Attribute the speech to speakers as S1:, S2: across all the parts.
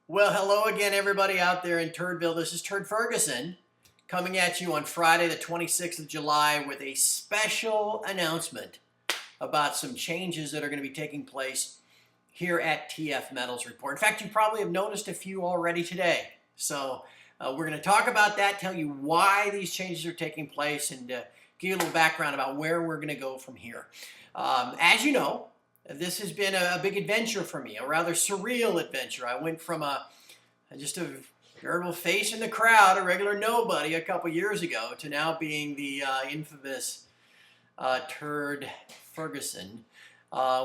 S1: Well, hello again, everybody out there in Turdville. This is Turd Ferguson coming at you on Friday, the 26th of July, with a special announcement about some changes that are going to be taking place here at TF Metals Report. In fact, you probably have noticed a few already today. So we're going to talk about that, tell you why these changes are taking place, and give you a little background about where we're going to go from here. As you know, this has been a big adventure for me, a rather surreal adventure. I went from just a veritable face in the crowd, a regular nobody a couple years ago, to now being the infamous Turd Ferguson.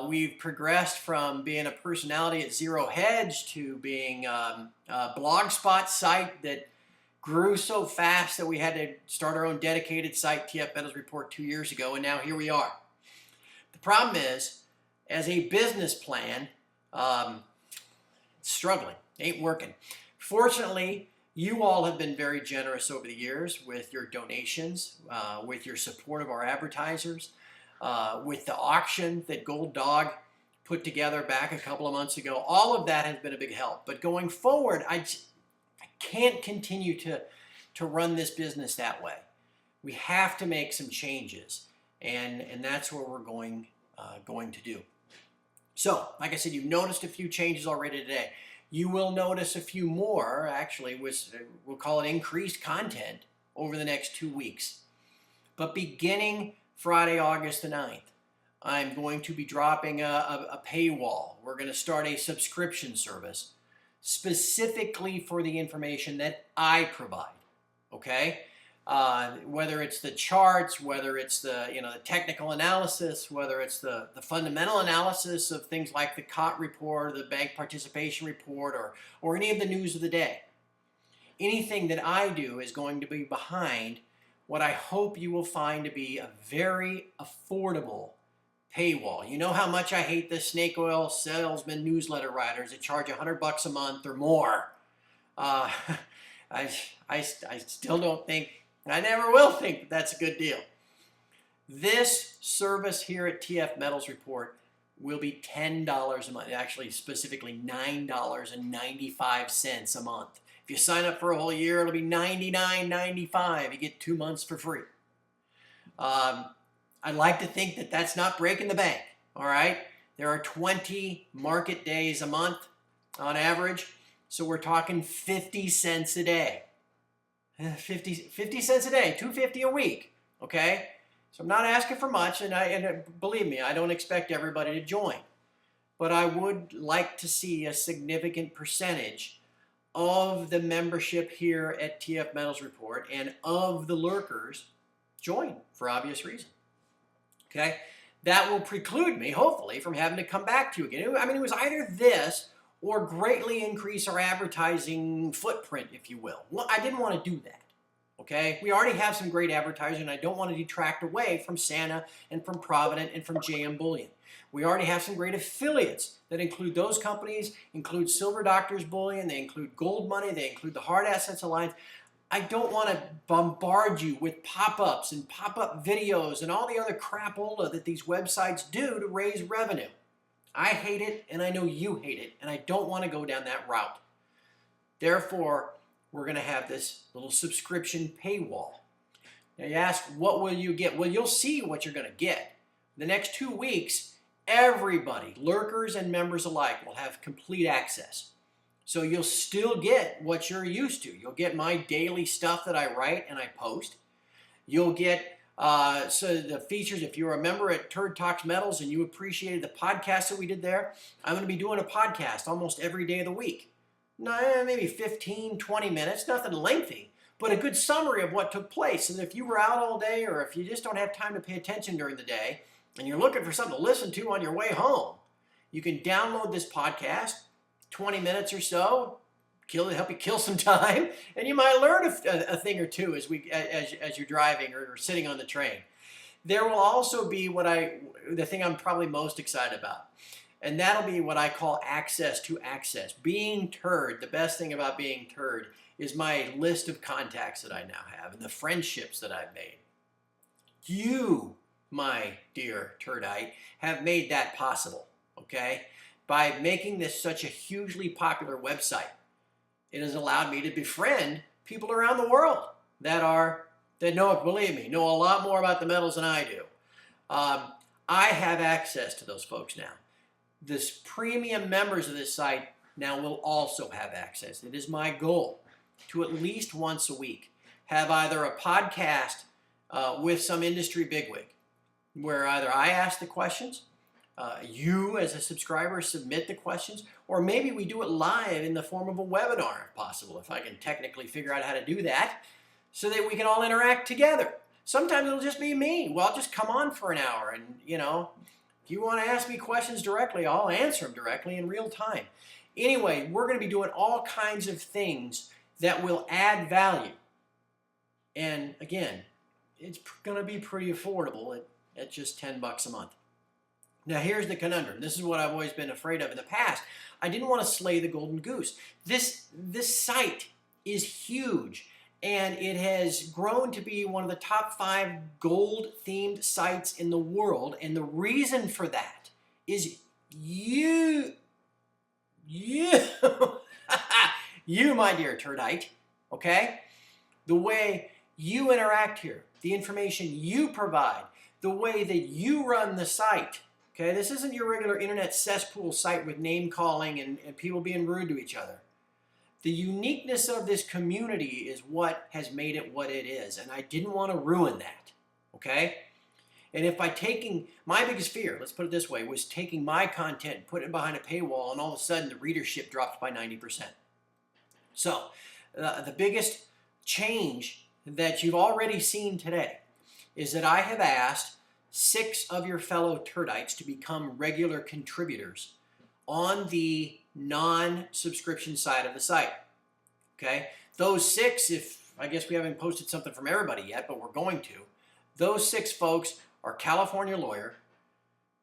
S1: We've progressed from being a personality at Zero Hedge to being a blogspot site that grew so fast that we had to start our own dedicated site, TF Metals Report, 2 years ago, and now here we are. The problem is, as a business plan, it's struggling, ain't working. Fortunately, you all have been very generous over the years with your donations, with your support of our advertisers, with the auction that Gold Dog put together back a couple of months ago. All of that has been a big help. But going forward, I can't continue to run this business that way. We have to make some changes, and that's what we're going to do. So, like I said, you've noticed a few changes already today. You will notice a few more, actually, we'll call it increased content over the next 2 weeks. But beginning Friday, August the 9th, I'm going to be dropping a paywall. We're going to start a subscription service specifically for the information that I provide, okay? Whether it's the charts, whether it's the technical analysis, whether it's the fundamental analysis of things like the COT report, or the bank participation report, or any of the news of the day. Anything that I do is going to be behind what I hope you will find to be a very affordable paywall. You know how much I hate the snake oil salesman newsletter writers that charge $100 a month or more. I still don't think, I never will think that's a good deal. This service here at TF Metals Report will be $10 a month, actually specifically $9.95 a month. If you sign up for a whole year, it'll be $99.95. You get 2 months for free. I like to think that that's not breaking the bank, all right? There are 20 market days a month on average, so we're talking 50 cents a day. 50 cents a day, $2.50 a week, okay? So I'm not asking for much, and believe me, I don't expect everybody to join. But I would like to see a significant percentage of the membership here at TF Metals Report and of the lurkers join for obvious reason, okay? That will preclude me, hopefully, from having to come back to you again. I mean, it was either this or greatly increase our advertising footprint, if you will. Well, I didn't want to do that, okay? We already have some great advertising, and I don't want to detract away from Santa and from Provident and from JM Bullion. We already have some great affiliates that include those companies, include Silver Doctors Bullion, they include Gold Money, they include the Hard Assets Alliance. I don't want to bombard you with pop-ups and pop-up videos and all the other crapola that these websites do to raise revenue. I hate it, and I know you hate it, and I don't want to go down that route. Therefore, we're going to have this little subscription paywall. Now you ask, what will you get? Well, you'll see what you're going to get. The next 2 weeks, everybody, lurkers and members alike, will have complete access. So you'll still get what you're used to. You'll get my daily stuff that I write and I post. You'll get so the features, if you're a member at Turd Talks Metals and you appreciated the podcast that we did there, I'm going to be doing a podcast almost every day of the week. Maybe 15, 20 minutes, nothing lengthy, but a good summary of what took place. And if you were out all day, or if you just don't have time to pay attention during the day and you're looking for something to listen to on your way home, you can download this podcast, 20 minutes or so, help you kill some time, and you might learn a thing or two as you're driving or sitting on the train. There will also be the thing I'm probably most excited about, and that'll be what I call access to access. Being Turd, the best thing about being Turd is my list of contacts that I now have and the friendships that I've made. You, my dear Turdite, have made that possible, okay? By making this such a hugely popular website. It has allowed me to befriend people around the world that know, believe me, know a lot more about the metals than I do. I have access to those folks now. This premium members of this site now will also have access. It is my goal to at least once a week have either a podcast with some industry bigwig where either I ask the questions, you as a subscriber submit the questions, or maybe we do it live in the form of a webinar if possible, if I can technically figure out how to do that, so that we can all interact together. Sometimes it'll just be me. Well, I'll just come on for an hour and, you know, if you want to ask me questions directly, I'll answer them directly in real time. Anyway, we're going to be doing all kinds of things that will add value. And again, it's going to be pretty affordable at just 10 bucks a month. Now here's the conundrum. This is what I've always been afraid of in the past. I didn't want to slay the golden goose. This site is huge, and it has grown to be one of the top 5 gold-themed sites in the world. And the reason for that is you, you, my dear Turdite, okay? The way you interact here, the information you provide, the way that you run the site. Okay, this isn't your regular internet cesspool site with name calling and people being rude to each other. The uniqueness of this community is what has made it what it is, and I didn't want to ruin that, okay? And if by taking, my biggest fear, let's put it this way, was taking my content and putting it behind a paywall, and all of a sudden the readership drops by 90%. So, the biggest change that you've already seen today is that I have asked 6 of your fellow Turdites to become regular contributors on the non-subscription side of the site. Okay? Those 6, if I guess we haven't posted something from everybody yet, but we're going to. Those 6 folks are California Lawyer,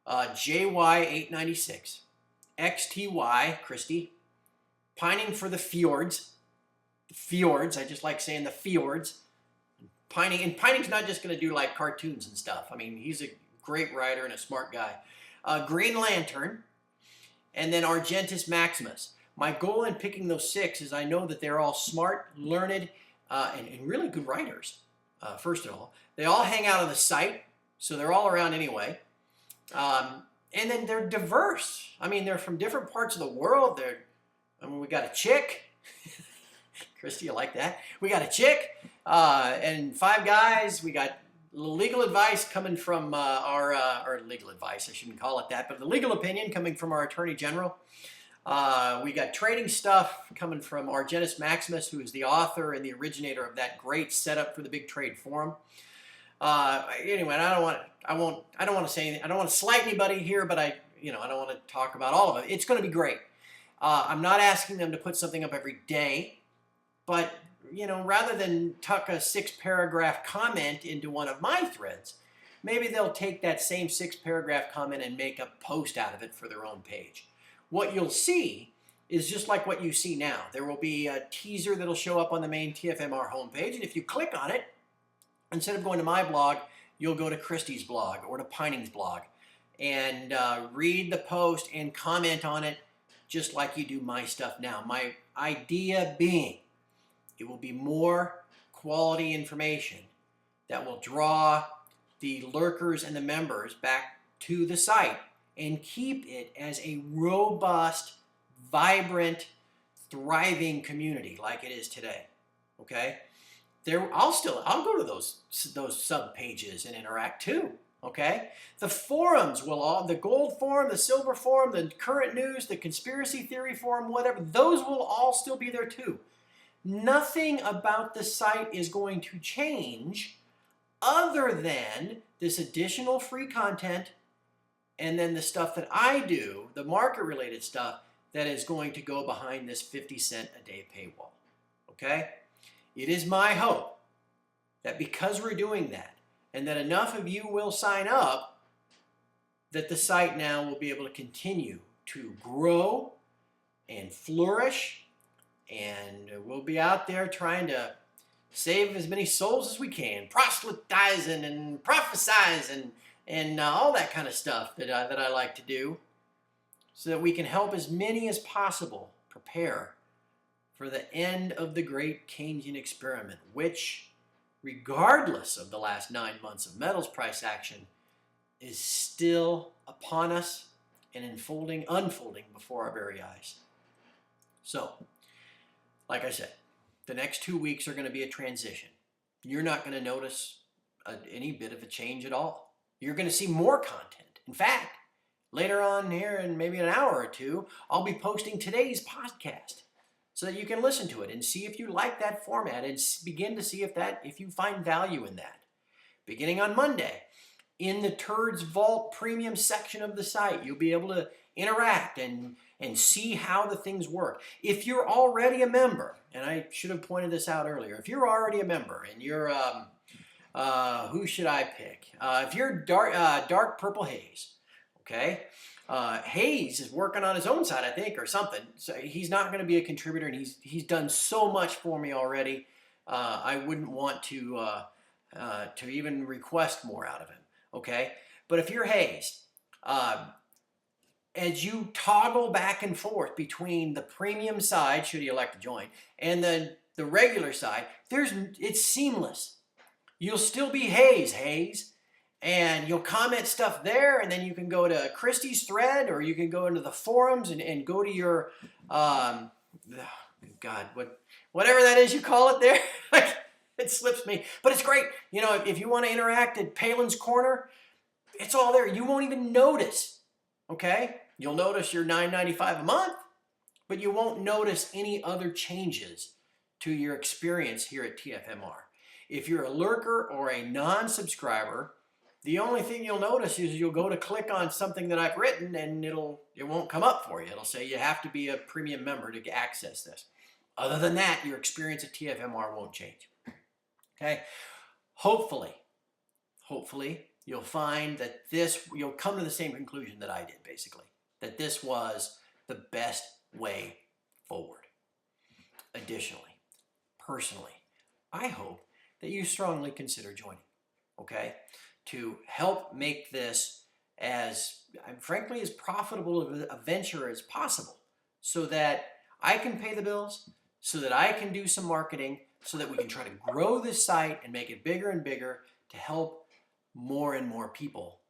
S1: JY896, XTY, Christy, Pining for the Fjords, I just like saying the Fjords. Pining's not just going to do like cartoons and stuff. I mean, he's a great writer and a smart guy. Green Lantern, and then Argentus Maximus. My goal in picking those 6 is I know that they're all smart, learned, and really good writers, first of all. They all hang out on the site, so they're all around anyway. And then they're diverse. I mean, they're from different parts of the world. We got a chick. Christy, you like that? We got a chick and 5 guys. We got legal advice coming from or legal advice, I shouldn't call it that, but the legal opinion coming from our Attorney General. We got trading stuff coming from Argentus Maximus, who is the author and the originator of that great setup for the Big Trade Forum. Anyway, I don't want to say anything. I don't want to slight anybody here, but I don't want to talk about all of it. It's going to be great. I'm not asking them to put something up every day. But, rather than tuck a 6-paragraph comment into one of my threads, maybe they'll take that same 6-paragraph comment and make a post out of it for their own page. What you'll see is just like what you see now. There will be a teaser that'll show up on the main TFMR homepage, and if you click on it, instead of going to my blog, you'll go to Christie's blog or to Pining's blog and read the post and comment on it just like you do my stuff now. My idea being, it will be more quality information that will draw the lurkers and the members back to the site and keep it as a robust, vibrant, thriving community like it is today. Okay? I'll go to those sub pages and interact too. Okay? The forums the gold forum, the silver forum, the current news, the conspiracy theory forum, whatever, those will all still be there too. Nothing about the site is going to change other than this additional free content and then the stuff that I do, the market-related stuff, that is going to go behind this 50-cent a day paywall. Okay? It is my hope that because we're doing that and that enough of you will sign up, that the site now will be able to continue to grow and flourish. And we'll be out there trying to save as many souls as we can, proselytizing and prophesizing and all that kind of stuff that I like to do, so that we can help as many as possible prepare for the end of the great Keynesian experiment, which, regardless of the last 9 months of metals price action, is still upon us and unfolding before our very eyes. So, like I said, the next 2 weeks are going to be a transition. You're not going to notice any bit of a change at all. You're going to see more content. In fact, later on here in maybe an hour or two, I'll be posting today's podcast so that you can listen to it and see if you like that format and begin to see if you find value in that. Beginning on Monday, in the Turd's Vault premium section of the site, you'll be able to interact and see how the things work. If you're already a member, and I should have pointed this out earlier, if you're already a member and you're, who should I pick? If you're dark purple haze, okay? Hayes is working on his own side, I think, or something. So he's not going to be a contributor, and he's done so much for me already. I wouldn't want to even request more out of him, okay? But if you're Hayes, as you toggle back and forth between the premium side, should you elect to join, and then the regular side, it's seamless. You'll still be Hayes, and you'll comment stuff there, and then you can go to Christie's thread, or you can go into the forums and go to your, whatever that is you call it there. It slips me, but it's great. You know, if you want to interact at Palin's Corner, it's all there. You won't even notice, okay? You'll notice your $9.95 a month, but you won't notice any other changes to your experience here at TFMR. If you're a lurker or a non-subscriber, the only thing you'll notice is you'll go to click on something that I've written and it won't come up for you. It'll say you have to be a premium member to access this. Other than that, your experience at TFMR won't change. Okay? Hopefully, you'll find that you'll come to the same conclusion that I did, basically. That this was the best way forward. Additionally, personally, I hope that you strongly consider joining, okay? To help make this as, frankly, as profitable of a venture as possible so that I can pay the bills, so that I can do some marketing, so that we can try to grow this site and make it bigger and bigger to help more and more people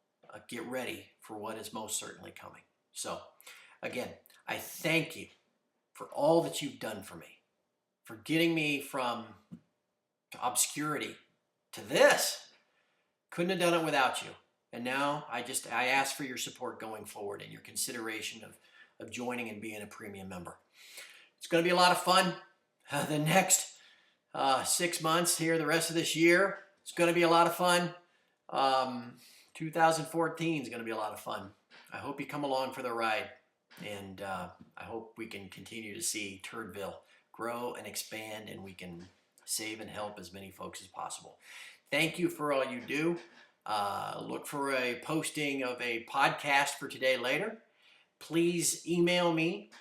S1: get ready for what is most certainly coming. So, again, I thank you for all that you've done for me, for getting me from obscurity to this. Couldn't have done it without you. And now I ask for your support going forward and your consideration of joining and being a premium member. It's going to be a lot of fun. The next 6 months here, the rest of this year, it's going to be a lot of fun. 2014 is going to be a lot of fun. I hope you come along for the ride. And I hope we can continue to see Turdville grow and expand, and we can save and help as many folks as possible. Thank you for all you do. Look for a posting of a podcast for today later. Please email me,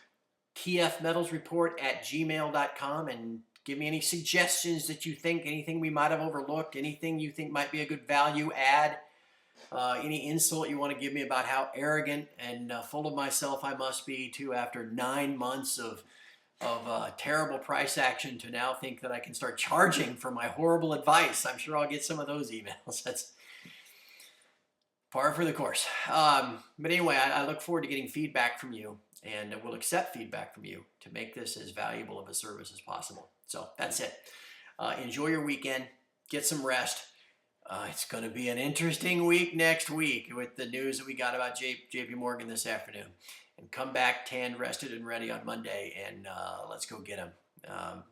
S1: TFMetalsReport@gmail.com, and give me any suggestions that you think, anything we might have overlooked, anything you think might be a good value add, any insult you want to give me about how arrogant and full of myself I must be too after 9 months of terrible price action to now think that I can start charging for my horrible advice. I'm sure I'll get some of those emails. That's par for the course. But anyway, I look forward to getting feedback from you, and we'll accept feedback from you to make this as valuable of a service as possible. So that's it. Enjoy your weekend. Get some rest. It's going to be an interesting week next week with the news that we got about JP Morgan this afternoon. And come back tanned, rested, and ready on Monday, and let's go get them.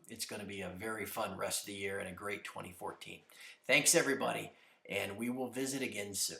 S1: It's going to be a very fun rest of the year and a great 2014. Thanks, everybody, and we will visit again soon.